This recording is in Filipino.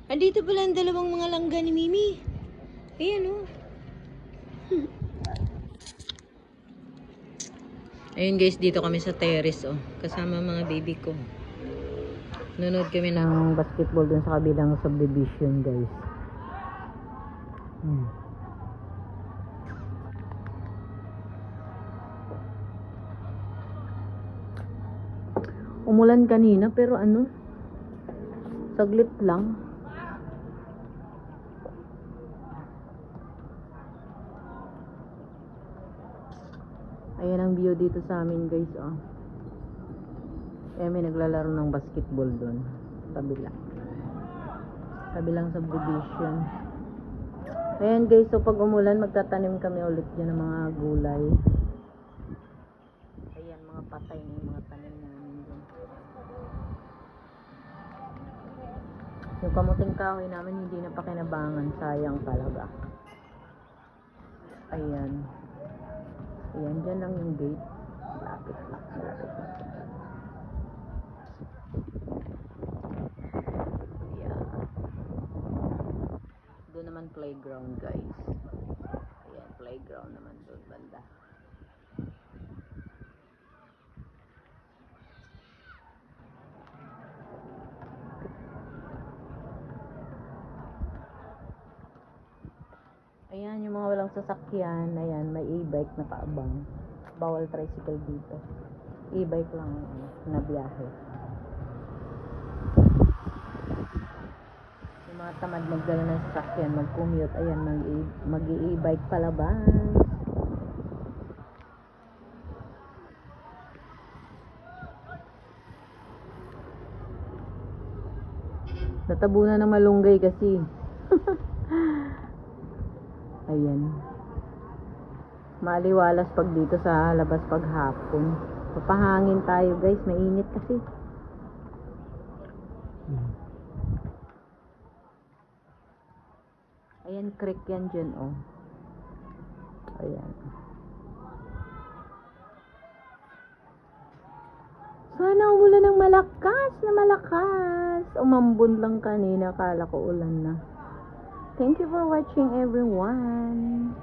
Andito pala ang dalawang mga langga ni Mimi. Ayan o. Ayun guys, dito kami sa terrace oh. Kasama mga baby ko. Nanood kami ng basketball dun sa kabilang subdivision guys. Umulan kanina pero ano, saglit lang. Ayan ang view dito sa amin guys oh. May naglalaro ng basketball doon. Kabilang subdivision. Ayan guys, so pag umulan magtatanim kami ulit dyan ng mga gulay. Ayan, mga patay na yung mga tanim namin dyan. Yung kamuting kahoy namin hindi na pakinabangan, sayang talaga. Ayan. Ayan, dyan lang yung gate. Malapit na. Yeah. Doon naman playground guys. Ayan, playground naman doon banda. Ayan, yung mga walang sasakyan, ayan, may e-bike na kaabang. Bawal tricycle dito. E-bike lang na biyahe. Yung mga tamad magdala ng sasakyan, mag-commute, ayan, mag-e-bike palabas. Natabunan ng malunggay kasi. Ayan. Maliwalas pag dito sa labas pag hapon. Papahangin tayo guys, mainit kasi. Ayan, creek yan dyan oh. Ayan. Sana umulan ng malakas na malakas. Umambon lang kanina, akala ko ulan na. Thank you for watching everyone.